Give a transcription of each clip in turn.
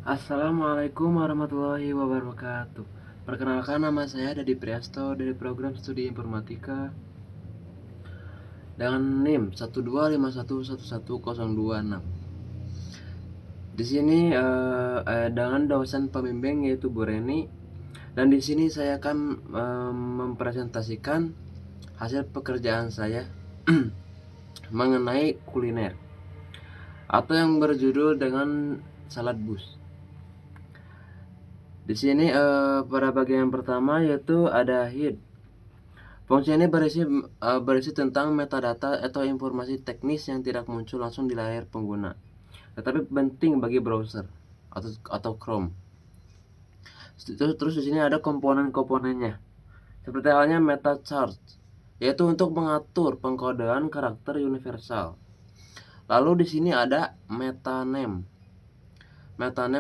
Assalamualaikum warahmatullahi wabarakatuh. Perkenalkan, nama saya Dadi Priasto dari program studi informatika dengan NIM 125111026. Di sini dengan dosen pembimbing yaitu Bu Reni, dan di sini saya akan mempresentasikan hasil pekerjaan saya mengenai kuliner atau yang berjudul dengan salad bus. Di sini pada bagian pertama yaitu ada head. Fungsi ini berisi tentang metadata atau informasi teknis yang tidak muncul langsung di layar pengguna, tetapi penting bagi browser atau Chrome. Terus di sini ada komponen-komponennya, seperti halnya meta chart, yaitu untuk mengatur pengkodean karakter universal. Lalu di sini ada metaname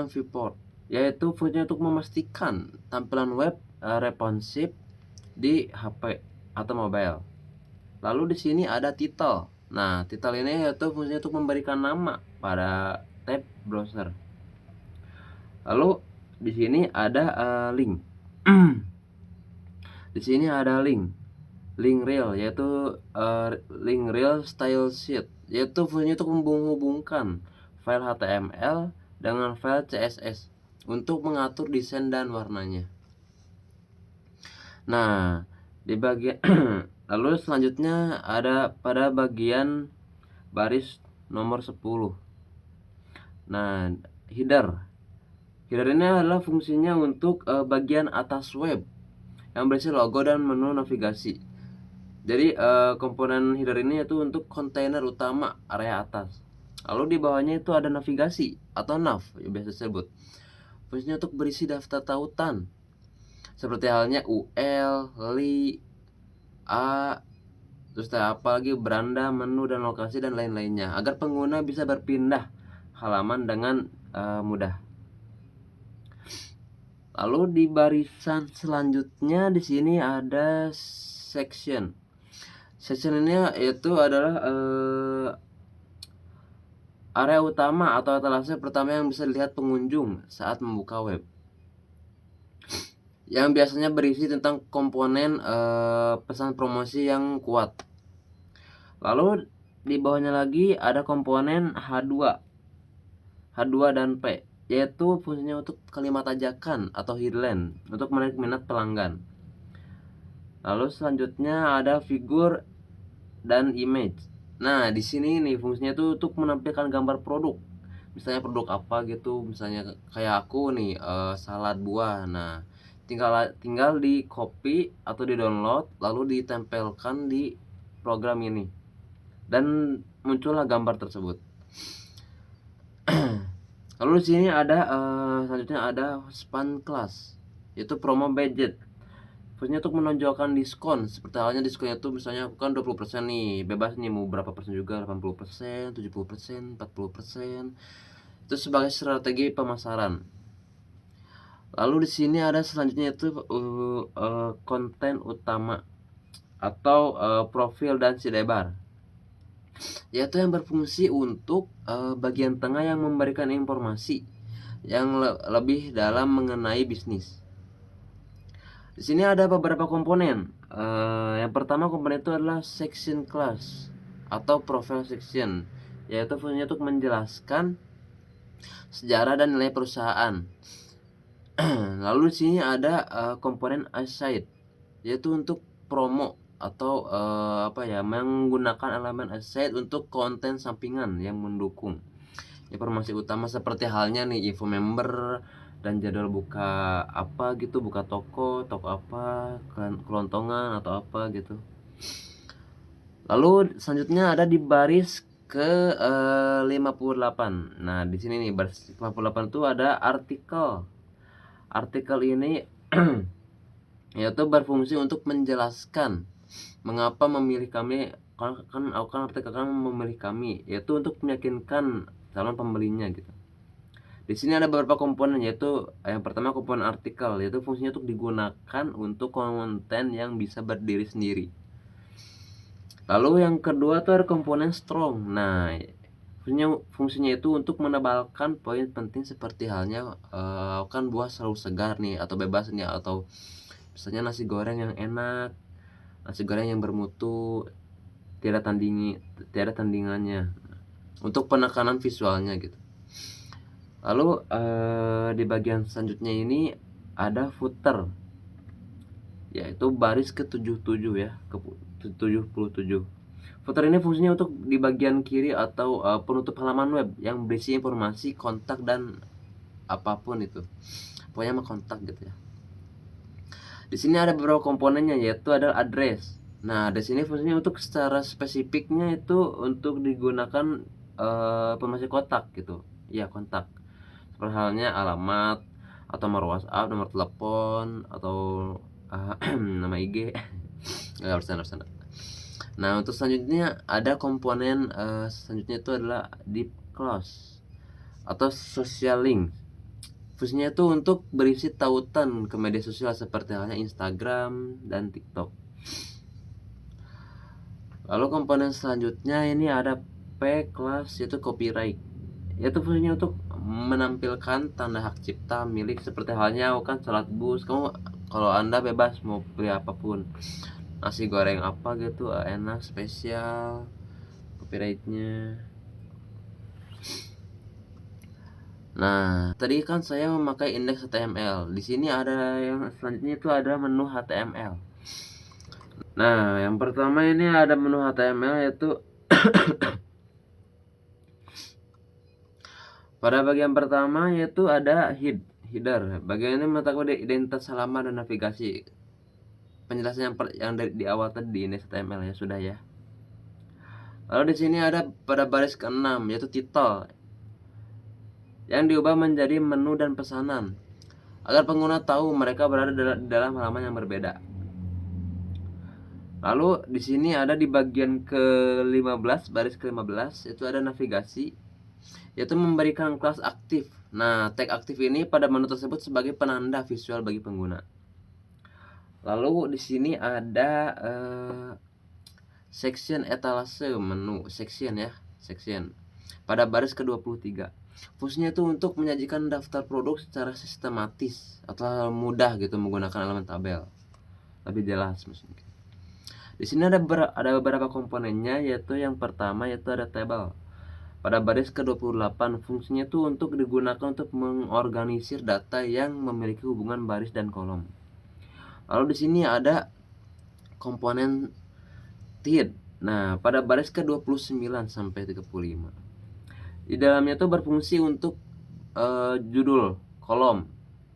viewport, yaitu fungsinya untuk memastikan tampilan web responsif di HP atau mobile. Lalu di sini ada title. Nah, title ini yaitu fungsinya untuk memberikan nama pada tab browser. Lalu di sini ada link. Di sini ada link rel, yaitu link rel style sheet, yaitu fungsinya untuk menghubungkan file HTML dengan file CSS untuk mengatur desain dan warnanya. Nah, di bagian lalu selanjutnya ada pada bagian baris nomor 10. Nah, header. Header ini adalah fungsinya untuk bagian atas web yang berisi logo dan menu navigasi. Jadi komponen header ini yaitu untuk kontainer utama area atas. Lalu di bawahnya itu ada navigasi atau nav yang biasa disebut. Fungsinya untuk berisi daftar tautan seperti halnya UL, LI, A, terus apa lagi, beranda, menu dan lokasi dan lain-lainnya agar pengguna bisa berpindah halaman dengan mudah. Lalu di barisan selanjutnya di sini ada section. Section ini yaitu adalah area utama atau etalase pertama yang bisa dilihat pengunjung saat membuka web, yang biasanya berisi tentang komponen pesan promosi yang kuat. Lalu di bawahnya lagi ada komponen H2 dan P, yaitu fungsinya untuk kalimat ajakan atau headline untuk menarik minat pelanggan. Lalu selanjutnya ada figur dan image. Nah, di sini nih fungsinya tuh untuk menampilkan gambar produk. Misalnya produk apa gitu, misalnya kayak aku nih salad buah. Nah, tinggal di copy atau di download lalu ditempelkan di program ini dan muncullah gambar tersebut. Lalu di sini ada selanjutnya ada span class, yaitu promo budget. Fungsinya untuk menonjolkan diskon, seperti halnya diskonnya tuh misalnya aku kan 20% nih, bebas nih mau berapa persen juga, 80%, 70%, 40%. Itu sebagai strategi pemasaran. Lalu di sini ada selanjutnya itu konten utama atau profil dan sidebar, yaitu yang berfungsi untuk bagian tengah yang memberikan informasi yang lebih dalam mengenai bisnis. Di sini ada beberapa komponen. Yang pertama komponen itu adalah section class atau profile section, yaitu fungsinya untuk menjelaskan sejarah dan nilai perusahaan. Lalu di sini ada komponen aside, yaitu untuk promo atau menggunakan elemen aside untuk konten sampingan yang mendukung informasi utama, seperti halnya nih info member dan jadwal buka apa gitu, buka toko apa, kelontongan atau apa gitu. Lalu selanjutnya ada di baris ke 58. Nah, di sini nih baris 58 itu ada artikel. Artikel ini yaitu berfungsi untuk menjelaskan mengapa memilih kami, kan artikel kan memilih kami, yaitu untuk meyakinkan calon pembelinya gitu. Di sini ada beberapa komponen, yaitu yang pertama komponen artikel, yaitu fungsinya untuk digunakan untuk konten yang bisa berdiri sendiri. Lalu yang kedua tuh ada komponen strong. Nah, Fungsinya itu untuk menebalkan poin penting seperti halnya, kan buah selalu segar nih atau bebas nih, atau misalnya nasi goreng yang enak, nasi goreng yang bermutu, tiada tiada tandingannya, untuk penekanan visualnya gitu. Lalu, di bagian selanjutnya ini ada footer, yaitu baris ke-77 ya, ke-77. Footer ini fungsinya untuk di bagian kiri atau, penutup halaman web yang berisi informasi, kontak, dan apapun itu. Pokoknya mah kontak gitu ya. Di sini ada beberapa komponennya, yaitu ada address. Nah, di sini fungsinya untuk secara spesifiknya itu untuk digunakan, informasi kontak gitu. Ya, kontak. Seperti halnya alamat atau nomor WhatsApp, nomor telepon, atau nama IG. Nggak bercanda. Nah, untuk selanjutnya ada komponen, selanjutnya itu adalah deep close atau social link. Fungsinya itu untuk berisi tautan ke media sosial seperti halnya Instagram dan TikTok. Lalu komponen selanjutnya ini ada P class, yaitu copyright. Yaitu fungsinya untuk menampilkan tanda hak cipta milik seperti halnya kan salat bus. Kamu kalau Anda bebas mau beli apapun. Nasi goreng apa gitu, enak, spesial, copyrightnya. Nah, tadi kan saya memakai indeks HTML. Di sini ada yang selanjutnya itu ada menu HTML. Nah, yang pertama ini ada menu HTML, yaitu pada bagian pertama yaitu ada header. Bagian ini meletakkan identitas halaman dan navigasi. Penjelasan yang di awal tadi di indeks HTML ya sudah ya. Lalu di sini ada pada baris ke-6 yaitu title, yang diubah menjadi menu dan pesanan agar pengguna tahu mereka berada dalam halaman yang berbeda. Lalu di sini ada di bagian ke-15, baris ke-15 itu ada navigasi, yaitu memberikan kelas aktif. Nah, tag aktif ini pada menu tersebut sebagai penanda visual bagi pengguna. Lalu di sini ada section etalase menu, section ya, section. Pada baris ke-23. Fungsinya itu untuk menyajikan daftar produk secara sistematis atau mudah gitu menggunakan elemen tabel. Lebih jelas maksudnya. Di sini ada beberapa komponennya, yaitu yang pertama yaitu ada table. Pada baris ke-28 fungsinya itu untuk digunakan untuk mengorganisir data yang memiliki hubungan baris dan kolom. Lalu di sini ada komponen TID. Nah, pada baris ke-29 sampai 35. Di dalamnya itu berfungsi untuk judul kolom,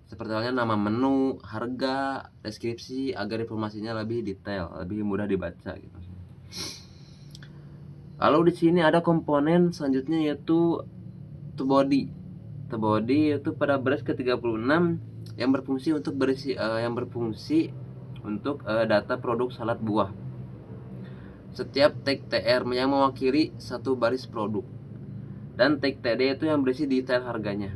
seperti halnya nama menu, harga, deskripsi agar informasinya lebih detail, lebih mudah dibaca gitu. Lalu di sini ada komponen selanjutnya yaitu to body. To body itu pada baris ke-36 yang berfungsi untuk data produk salad buah. Setiap tag TR yang mewakili satu baris produk, dan tag TD itu yang berisi detail harganya.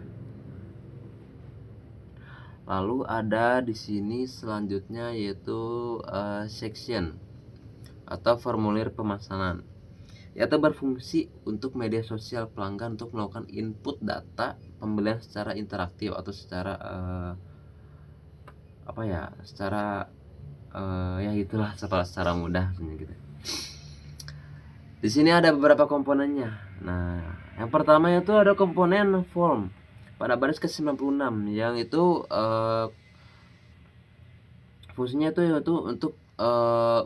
Lalu ada di sini selanjutnya yaitu section atau formulir pemesanan, yaitu berfungsi untuk media sosial pelanggan untuk melakukan input data pembelian secara interaktif atau secara ya itulah secara mudah gitu. Di sini ada beberapa komponennya. Nah, yang pertama itu ada komponen form pada baris ke-96 yang itu fungsinya itu yaitu untuk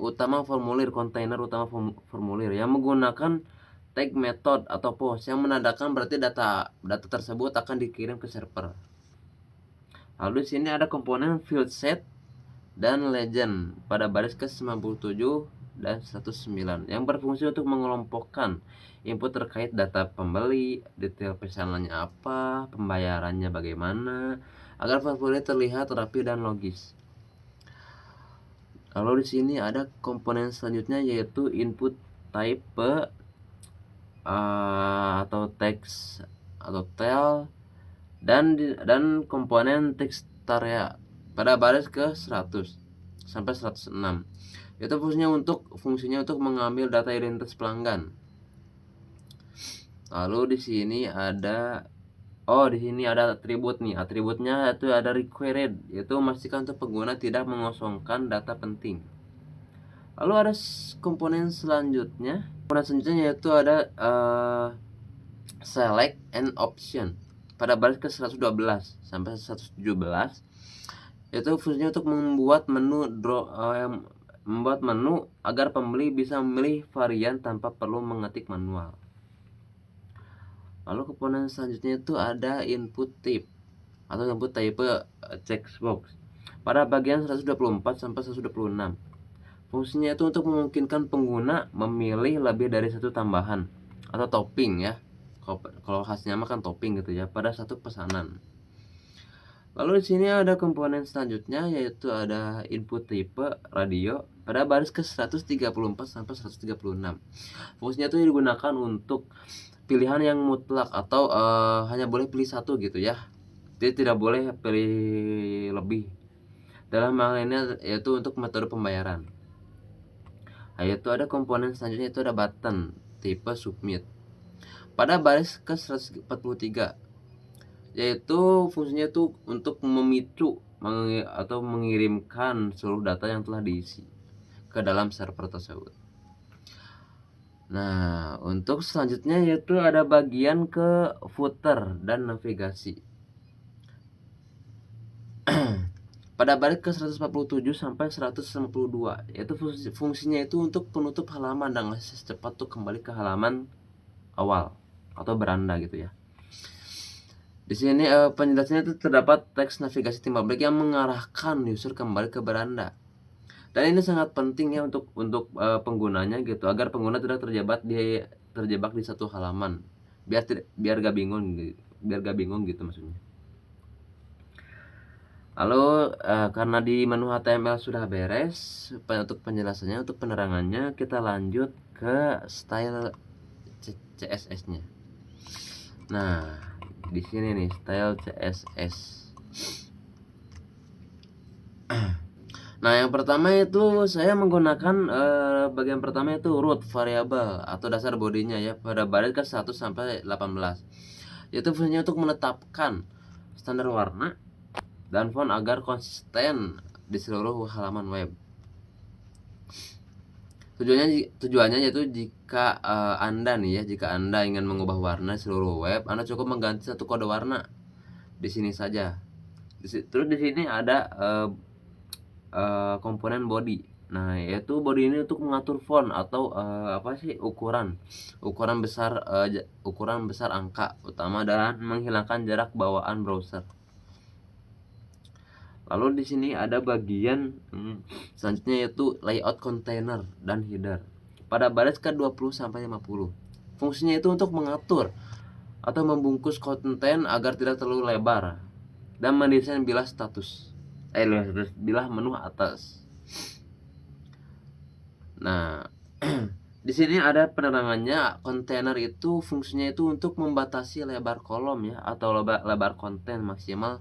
utama formulir, kontainer utama formulir yang menggunakan tag method atau post yang menandakan berarti data tersebut akan dikirim ke server. Lalu di sini ada komponen field set dan legend pada baris ke-97 dan 109 yang berfungsi untuk mengelompokkan input terkait data pembeli, detail pesanannya apa, pembayarannya bagaimana, agar formulir terlihat rapi dan logis. Lalu di sini ada komponen selanjutnya yaitu input type atau text atau tel dan komponen text area pada baris ke 100 sampai 106. Itu fungsinya untuk mengambil data identitas pelanggan. Lalu di sini ada di sini ada atribut nih. Atributnya itu ada required, yaitu memastikan untuk pengguna tidak mengosongkan data penting. Lalu ada komponen selanjutnya. Komponen selanjutnya yaitu ada select and option. Pada baris ke 112 sampai 117 itu fungsinya untuk membuat menu agar pembeli bisa memilih varian tanpa perlu mengetik manual. Lalu komponen selanjutnya itu ada input type atau input type checkbox. Pada bagian 124 sampai 126. Fungsinya itu untuk memungkinkan pengguna memilih lebih dari satu tambahan atau topping ya. Kalau khasnya mah kan topping gitu ya pada satu pesanan. Lalu di sini ada komponen selanjutnya yaitu ada input type radio pada baris ke 134 sampai 136. Fungsinya itu digunakan untuk pilihan yang mutlak atau hanya boleh pilih satu gitu ya. Jadi tidak boleh pilih lebih. Dalam hal ini yaitu untuk metode pembayaran. Yaitu ada komponen selanjutnya itu ada button tipe submit pada baris ke 143, yaitu fungsinya itu untuk memicu atau mengirimkan seluruh data yang telah diisi ke dalam server tersebut. Nah, untuk selanjutnya yaitu ada bagian ke footer dan navigasi. Pada baris ke 147 sampai 152, yaitu fungsinya itu untuk penutup halaman dan akses cepat untuk kembali ke halaman awal atau beranda gitu ya. Di sini penjelasannya itu terdapat teks navigasi timbal balik yang mengarahkan user kembali ke beranda. Dan ini sangat penting ya untuk penggunanya gitu, agar pengguna tidak terjebak di satu halaman. Biar gak bingung gitu maksudnya. Lalu karena di menu HTML sudah beres untuk penjelasannya, untuk penerangannya kita lanjut ke style CSS-nya. Nah, di sini nih style CSS. Nah, yang pertama itu saya menggunakan bagian pertama itu root variable atau dasar bodinya ya pada baris ke 1 sampai 18. Yaitu fungsinya untuk menetapkan standar warna dan font agar konsisten di seluruh halaman web. Tujuannya yaitu jika Anda ingin mengubah warna seluruh web, Anda cukup mengganti satu kode warna di sini saja. Terus di sini ada komponen body. Nah, yaitu body ini untuk mengatur font atau ukuran besar angka utama dan menghilangkan jarak bawaan browser. Lalu di sini ada bagian selanjutnya yaitu layout container dan header pada baris ke 20 sampai 50. Fungsinya itu untuk mengatur atau membungkus konten agar tidak terlalu lebar dan mendesain bilah menu atas. Nah, di sini ada penerangannya. Kontainer itu fungsinya itu untuk membatasi lebar kolom ya atau lebar konten maksimal.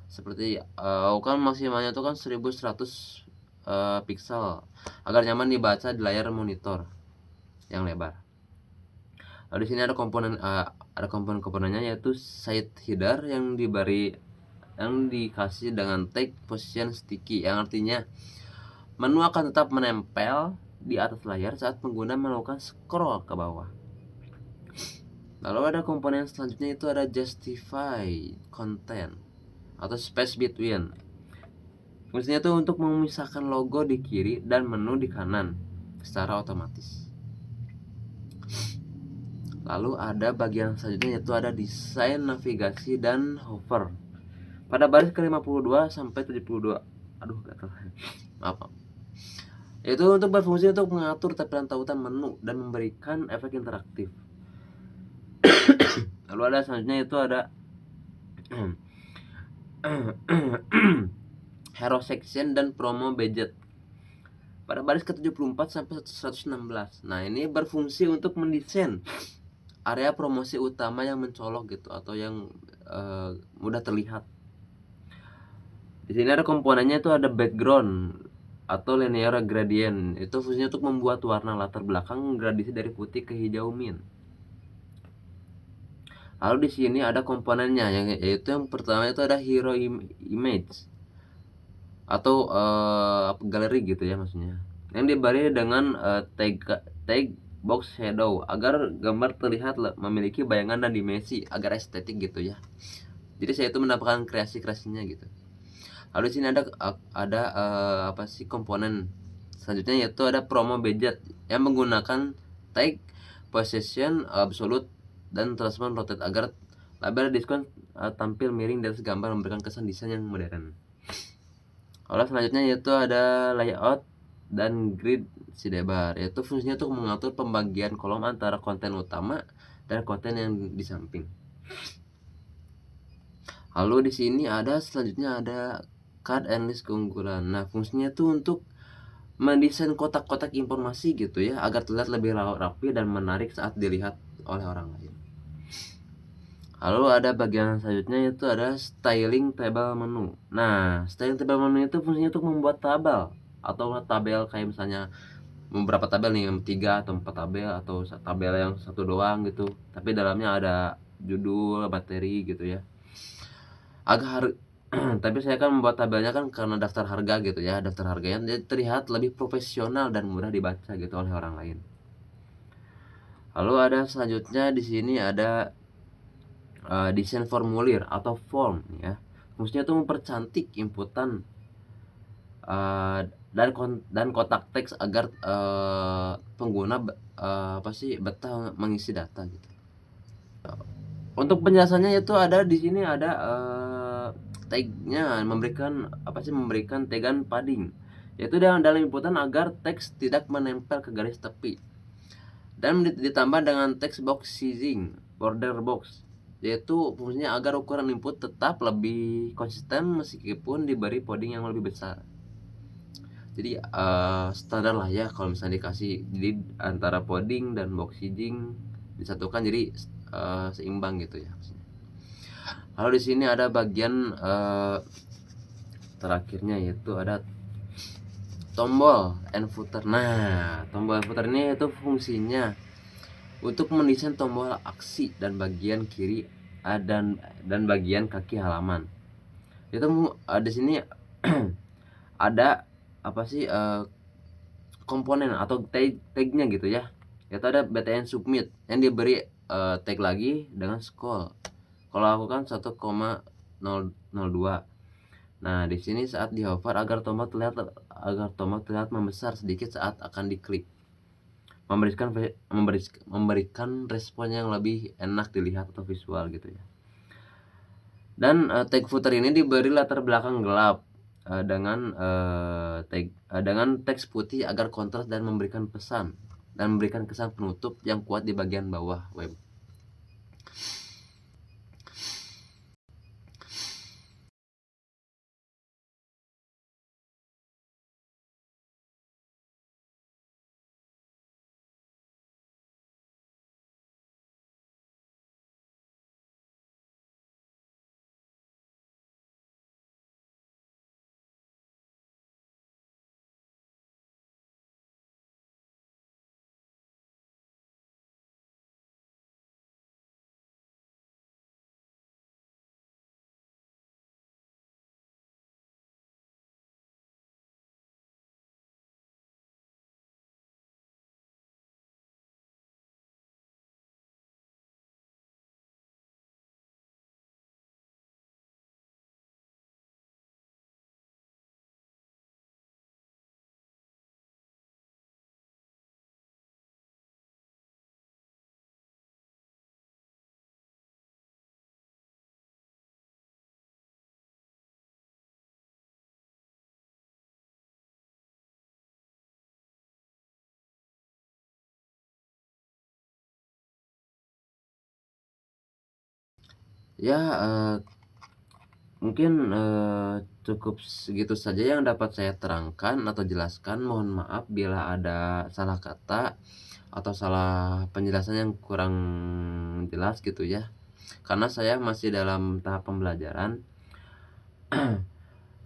Seperti kan maksimalnya itu kan 1100 pixel agar nyaman dibaca di layar monitor yang lebar. Lalu di sini ada komponennya yaitu site header yang dikasih dengan tag position sticky, yang artinya menu akan tetap menempel di atas layar saat pengguna melakukan scroll ke bawah. Lalu ada komponen selanjutnya itu ada justify content atau space between. Fungsinya itu untuk memisahkan logo di kiri dan menu di kanan secara otomatis. Lalu ada bagian selanjutnya yaitu ada desain navigasi dan hover pada baris ke 52 sampai 72. Aduh, gatal. Maaf. Itu untuk berfungsi untuk mengatur tampilan tautan menu dan memberikan efek interaktif. Lalu ada selanjutnya itu ada hero section dan promo budget pada baris ke-74 sampai 116. Nah, ini berfungsi untuk mendesain area promosi utama yang mencolok gitu atau yang mudah terlihat. Di sini ada komponennya itu ada background atau linear gradient. Itu fungsinya untuk membuat warna latar belakang gradasi dari putih ke hijau mint. Lalu di sini ada komponennya, yaitu yang pertama itu ada hero image atau galeri gitu ya maksudnya, yang diberi dengan tag box shadow agar gambar terlihat memiliki bayangan dan dimensi agar estetik gitu ya. Jadi saya itu mendapatkan kreasinya gitu. Lalu di sini ada apa sih komponen selanjutnya, yaitu ada promo budget yang menggunakan tag position absolute dan transform rotate agar label diskon tampil miring dari gambar, memberikan kesan desain yang modern. Lalu selanjutnya yaitu ada layout dan grid sidebar, yaitu fungsinya untuk mengatur pembagian kolom antara konten utama dan konten yang di samping. Lalu di sini ada selanjutnya ada card and list keunggulan. Nah, fungsinya itu untuk mendesain kotak-kotak informasi gitu ya agar terlihat lebih rapi dan menarik saat dilihat oleh orang lain. Lalu ada bagian selanjutnya yaitu ada styling table menu. Nah, styling table menu itu fungsinya untuk membuat tabel atau tabel kayak misalnya beberapa tabel nih, 3 atau 4 tabel atau tabel yang satu doang gitu. Tapi dalamnya ada judul, materi gitu ya. Tapi saya kan membuat tabelnya kan karena daftar harga gitu ya, daftar harganya jadi terlihat lebih profesional dan mudah dibaca gitu oleh orang lain. Lalu ada selanjutnya di sini ada desain formulir atau form ya. Fungsinya itu mempercantik inputan dan kotak teks agar pengguna apa sih betah mengisi data gitu. Untuk penjelasannya itu ada di sini ada tagnya memberikan tagan padding, yaitu dalam inputan agar teks tidak menempel ke garis tepi, dan ditambah dengan text box sizing border box, yaitu fungsinya agar ukuran input tetap lebih konsisten meskipun diberi padding yang lebih besar. Jadi standar lah ya kalau misalnya dikasih, jadi antara padding dan box sizing disatukan jadi seimbang gitu ya. Lalu di sini ada bagian terakhirnya yaitu ada tombol and footer. Nah, tombol and footer ini itu fungsinya untuk mendesain tombol aksi dan bagian kiri dan bagian kaki halaman. Itu di sini ada apa sih komponen atau tagnya gitu ya. Yaitu ada btn submit yang diberi tag lagi dengan scroll. Kalau aku kan 1,002. Nah, di sini saat di hover agar tombol terlihat membesar sedikit saat akan diklik. Memberikan respon yang lebih enak dilihat atau visual gitu ya. Dan tag footer ini diberi latar belakang gelap dengan teks putih agar kontras dan memberikan kesan penutup yang kuat di bagian bawah web. Ya, mungkin cukup segitu saja yang dapat saya terangkan atau jelaskan. Mohon maaf bila ada salah kata atau salah penjelasan yang kurang jelas gitu ya, karena saya masih dalam tahap pembelajaran.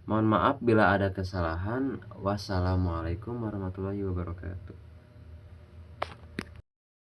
Mohon maaf bila ada kesalahan. Wassalamualaikum warahmatullahi wabarakatuh.